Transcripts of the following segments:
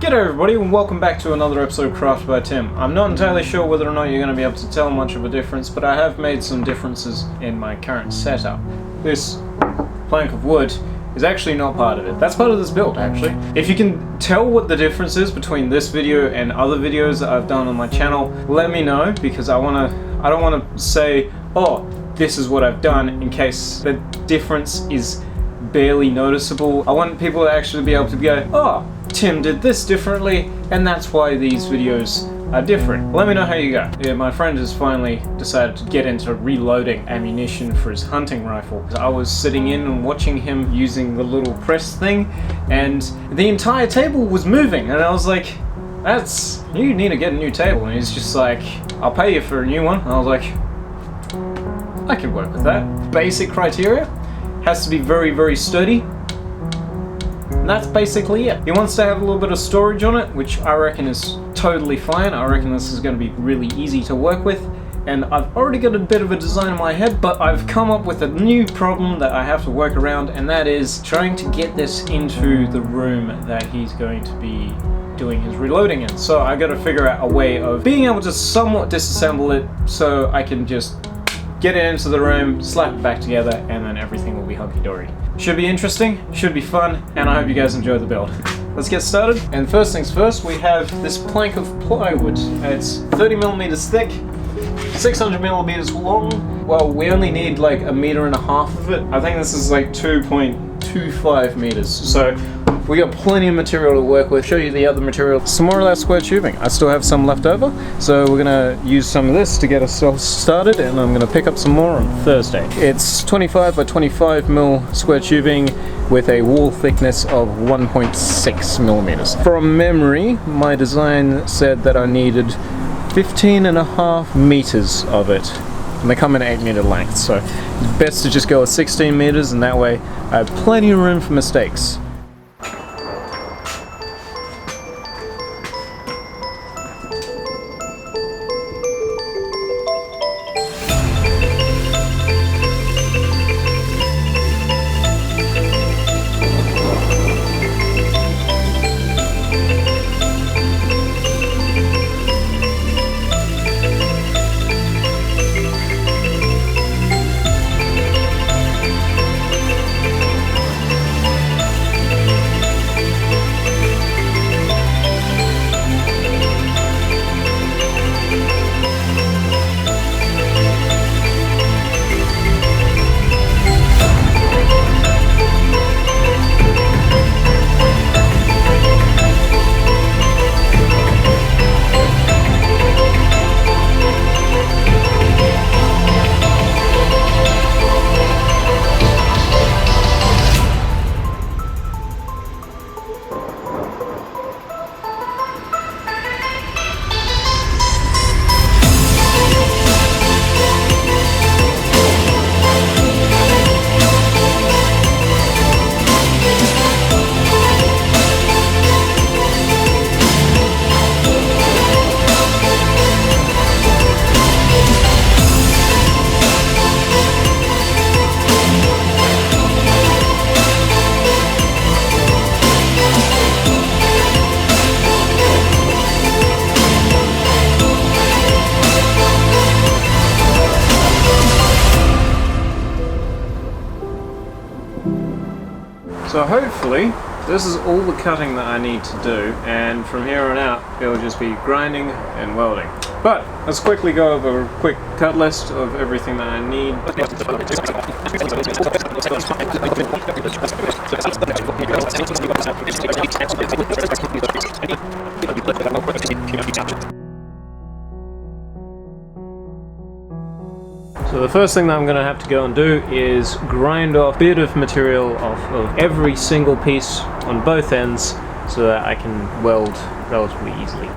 G'day everybody and welcome back to another episode of Crafted by Tim. I'm not entirely sure whether or not you're going to be able to tell much of a difference, but I have made some differences in my current setup. This plank of wood is actually not part of it. That's part of this build, actually. If you can tell what the difference is between this video and other videos that I've done on my channel, let me know, because I don't want to say, oh, this is what I've done, in case the difference is barely noticeable. I want people to actually be able to go, oh, Tim did this differently, and that's why these videos are different. Let me know how you go. Yeah, my friend has finally decided to get into reloading ammunition for his hunting rifle. I was sitting in and watching him using the little press thing, and the entire table was moving, and I was like, you need to get a new table. And he's just like, I'll pay you for a new one. And I was like, I can work with that. Basic criteria, has to be very, very sturdy. And that's basically it. He wants to have a little bit of storage on it, which I reckon is totally fine. I reckon this is going to be really easy to work with. And I've already got a bit of a design in my head, but I've come up with a new problem that I have to work around, and that is trying to get this into the room that he's going to be doing his reloading in. So I got to figure out a way of being able to somewhat disassemble it so I can just get it into the room, slap it back together, and then everything will be hunky-dory. Should be interesting, should be fun, and I hope you guys enjoy the build. Let's get started. And first things first, we have this plank of plywood. It's 30 millimeters thick, 600 millimeters long. Well, we only need like 1.5 meters of it. I think this is like 2.25 meters. So we got plenty of material to work with. Show you the other material. Some more of that square tubing. I still have some left over, so we're gonna use some of this to get ourselves started, and I'm gonna pick up some more on Thursday. It's 25 by 25 mil square tubing with a wall thickness of 1.6 millimeters. From memory, my design said that I needed 15.5 meters of it. And they come in 8 meter lengths, so it's best to just go with 16 meters, and that way I have plenty of room for mistakes. So hopefully this is all the cutting that I need to do, and from here on out it'll just be grinding and welding. But let's quickly go over a quick cut list of everything that I need. So the first thing that I'm going to have to go and do is grind off a bit of material off of every single piece on both ends so that I can weld relatively easily.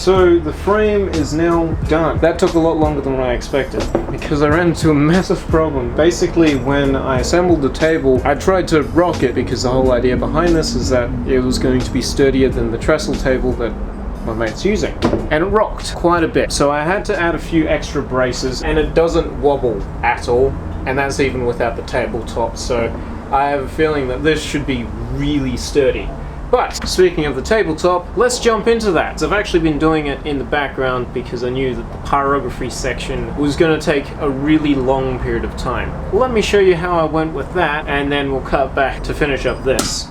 So the frame is now done. That took a lot longer than I expected because I ran into a massive problem. Basically, when I assembled the table, I tried to rock it because the whole idea behind this is that it was going to be sturdier than the trestle table that my mate's using. And it rocked quite a bit. So I had to add a few extra braces, and it doesn't wobble at all. And that's even without the tabletop. So I have a feeling that this should be really sturdy. But speaking of the tabletop, let's jump into that. So I've actually been doing it in the background because I knew that the pyrography section was going to take a really long period of time. Let me show you how I went with that, and then we'll cut back to finish up this.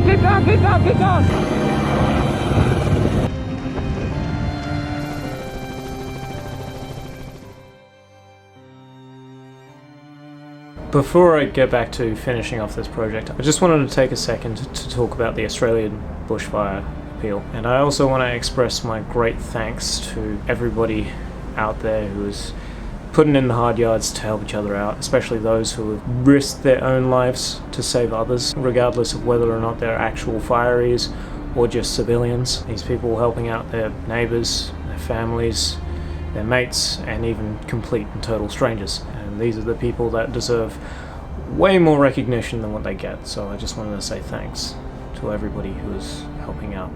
Keep going, keep going, keep going. Before I get back to finishing off this project, I just wanted to take a second to talk about the Australian bushfire appeal. And I also want to express my great thanks to everybody out there who is putting in the hard yards to help each other out, especially those who have risked their own lives to save others, regardless of whether or not they're actual fireys or just civilians. These people helping out their neighbours, their families, their mates, and even complete and total strangers. And these are the people that deserve way more recognition than what they get. So I just wanted to say thanks to everybody who is helping out.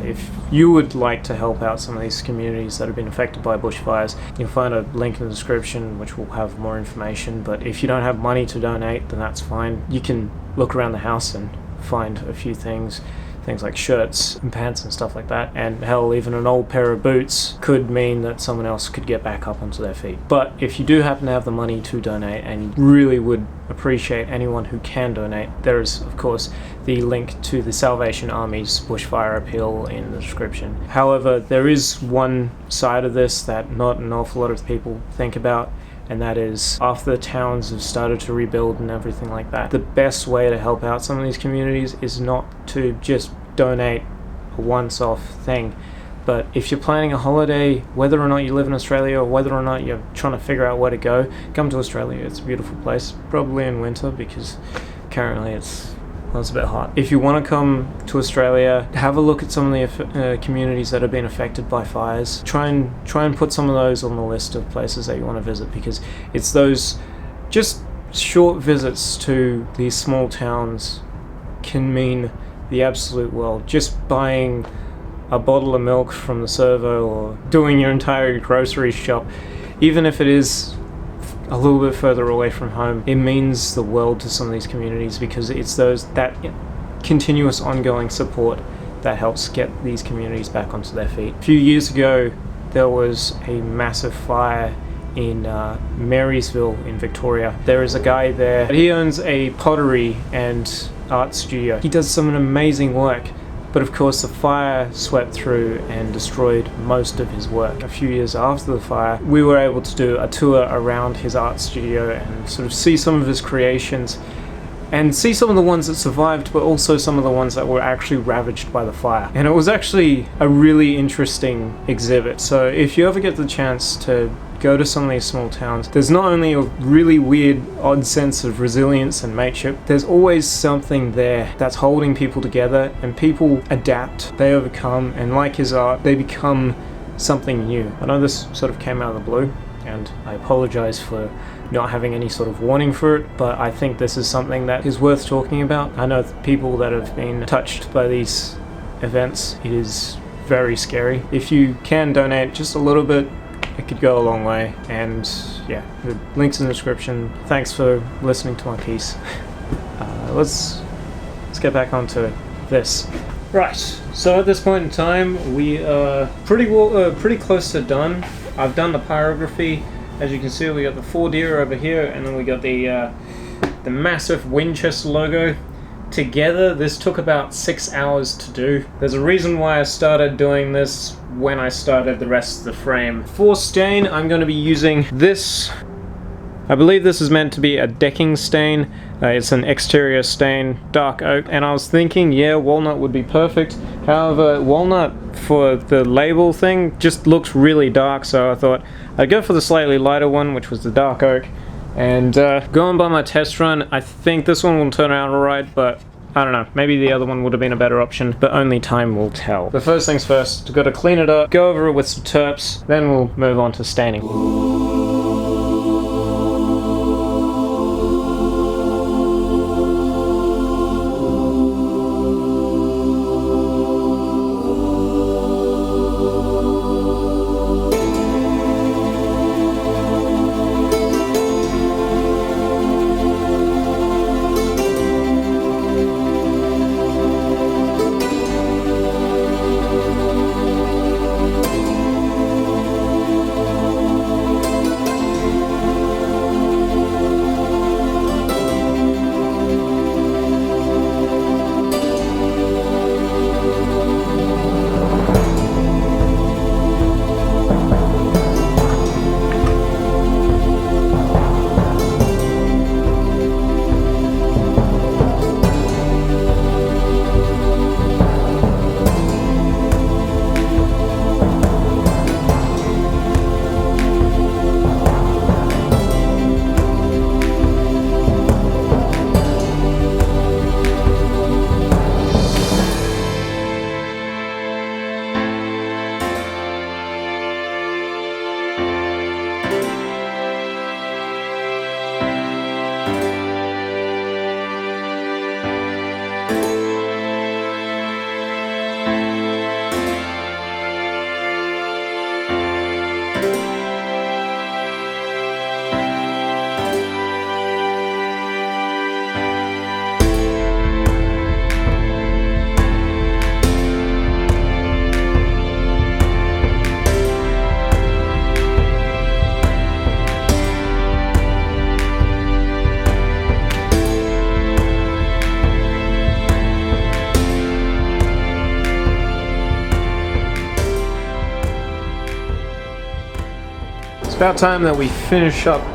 If you would like to help out some of these communities that have been affected by bushfires, you'll find a link in the description which will have more information. But if you don't have money to donate, then that's fine. You can look around the house and find a few things. things like shirts and pants and stuff like that. And hell, even an old pair of boots could mean that someone else could get back up onto their feet. But if you do happen to have the money to donate, and you really would appreciate anyone who can donate, there is, of course, the link to the Salvation Army's bushfire appeal in the description. However, there is one side of this that not an awful lot of people think about, and that is, after the towns have started to rebuild and everything like that, the best way to help out some of these communities is not to just donate a once-off thing. But if you're planning a holiday, whether or not you live in Australia or whether or not you're trying to figure out where to go, come to Australia. It's a beautiful place, probably in winter because currently it's a bit hot. If you want to come to Australia, have a look at some of the communities that have been affected by fires. Try and put some of those on the list of places that you want to visit, because it's those just short visits to these small towns can mean the absolute world. Just buying a bottle of milk from the servo or doing your entire grocery shop, even if it is a little bit further away from home, it means the world to some of these communities, because it's that continuous ongoing support that helps get these communities back onto their feet. A few years ago, there was a massive fire in Marysville in Victoria. There is a guy there. He owns a pottery and art studio. He does some amazing work. But of course the fire swept through and destroyed most of his work. A few years after the fire, we were able to do a tour around his art studio and sort of see some of his creations and see some of the ones that survived, but also some of the ones that were actually ravaged by the fire. And it was actually a really interesting exhibit. So if you ever get the chance to go to some of these small towns, there's not only a really weird, odd sense of resilience and mateship, there's always something there that's holding people together, and people adapt, they overcome, and like his art, they become something new. I know this sort of came out of the blue, and I apologize for not having any sort of warning for it, but I think this is something that is worth talking about. I know people that have been touched by these events, it is very scary. If you can donate just a little bit, it could go a long way. And yeah, the link's in the description. Thanks for listening to my piece. Let's get back onto this. Right, so at this point in time, we are pretty close to done. I've done the pyrography. As you can see, we got the 4 deer over here, and then we got the massive Winchester logo. Together, this took about 6 hours to do. There's a reason why I started doing this when I started the rest of the frame. For stain, I'm going to be using this. I believe this is meant to be a decking stain. It's an exterior stain, dark oak, and I was thinking, yeah, walnut would be perfect. However, walnut for the label thing just looks really dark, so I thought I'd go for the slightly lighter one, which was the dark oak. And going by my test run, I think this one will turn out alright, but I don't know, maybe the other one would have been a better option, but only time will tell. But first things first, we've got to clean it up, go over it with some terps, then we'll move on to staining. It's about time that we finish up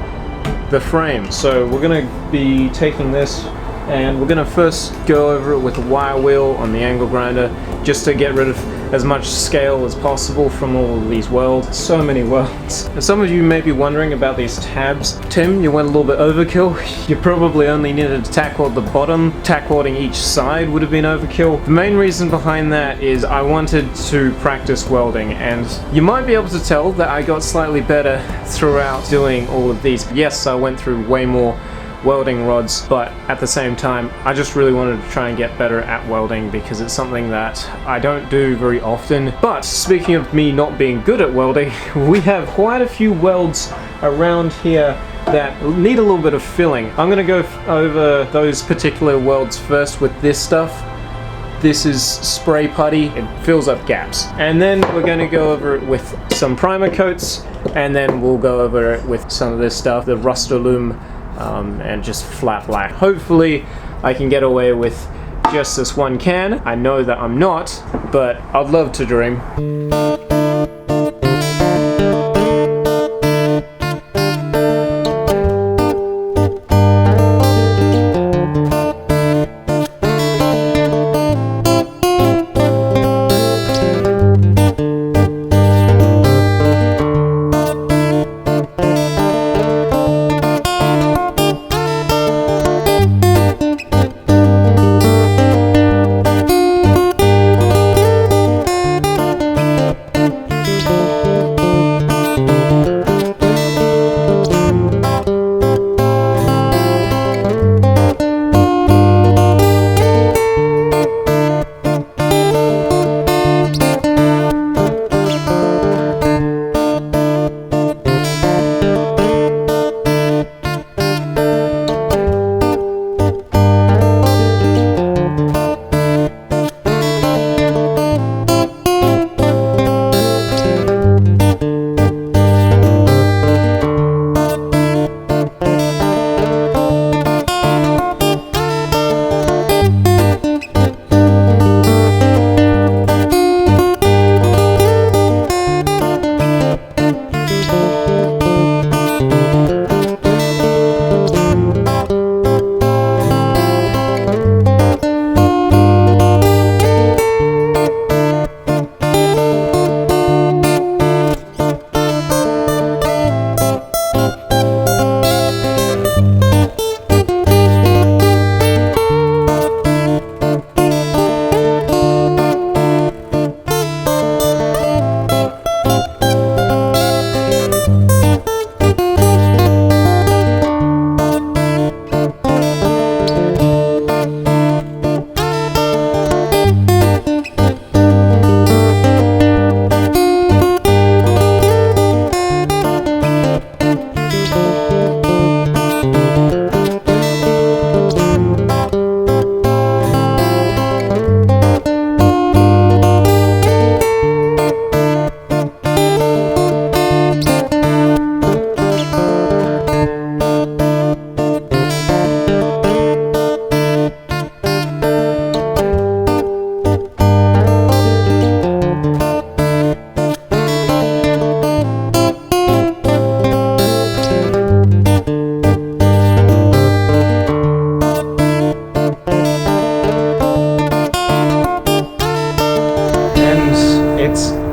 the frame. So we're going to be taking this and we're going to first go over it with a wire wheel on the angle grinder just to get rid of as much scale as possible from all of these welds. So many welds. And some of you may be wondering about these tabs. Tim, you went a little bit overkill. You probably only needed to tack weld the bottom. Tack welding each side would have been overkill. The main reason behind that is I wanted to practice welding, and you might be able to tell that I got slightly better throughout doing all of these. Yes, I went through way more welding rods, but at the same time I just really wanted to try and get better at welding because it's something that I don't do very often. But speaking of me not being good at welding, we have quite a few welds around here that need a little bit of filling. I'm going to go over those particular welds first with this stuff. This is spray putty, it fills up gaps. And then we're going to go over it with some primer coats, and then we'll go over it with some of this stuff, the Rust-Oleum and just flat black. Hopefully I can get away with just this one can. I know that I'm not, but I'd love to dream.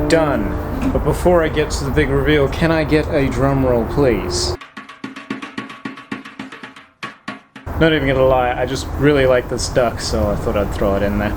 Done. But before I get to the big reveal, can I get a drum roll, please? Not even gonna lie, I just really like this duck, so I thought I'd throw it in there.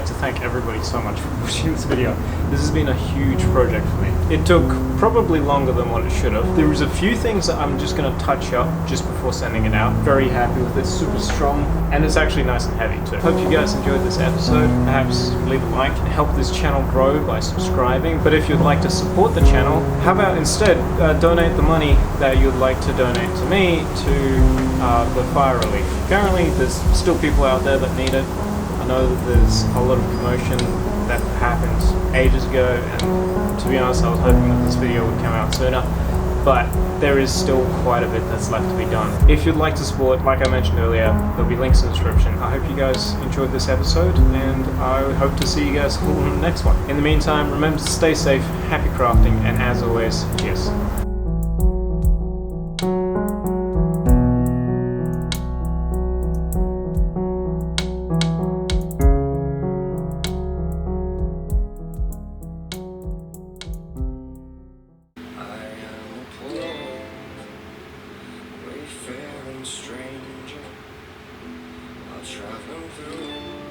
like to thank everybody so much for watching this video. This has been a huge project for me. It took probably longer than what it should have. There was a few things that I'm just going to touch up just before sending it out. Very happy with it, super strong, and it's actually nice and heavy too. Hope you guys enjoyed this episode. Perhaps leave a like and help this channel grow by subscribing. But if you'd like to support the channel, how about instead donate the money that you'd like to donate to me to the fire relief. Apparently there's still people out there that need it. I know that there's a lot of commotion that happened ages ago, and to be honest I was hoping that this video would come out sooner, but there is still quite a bit that's left to be done. If you'd like to support, like I mentioned earlier, there'll be links in the description. I hope you guys enjoyed this episode, and I hope to see you guys all in the next one. In the meantime, remember to stay safe, happy crafting, and as always, cheers. Stranger, I'll travel through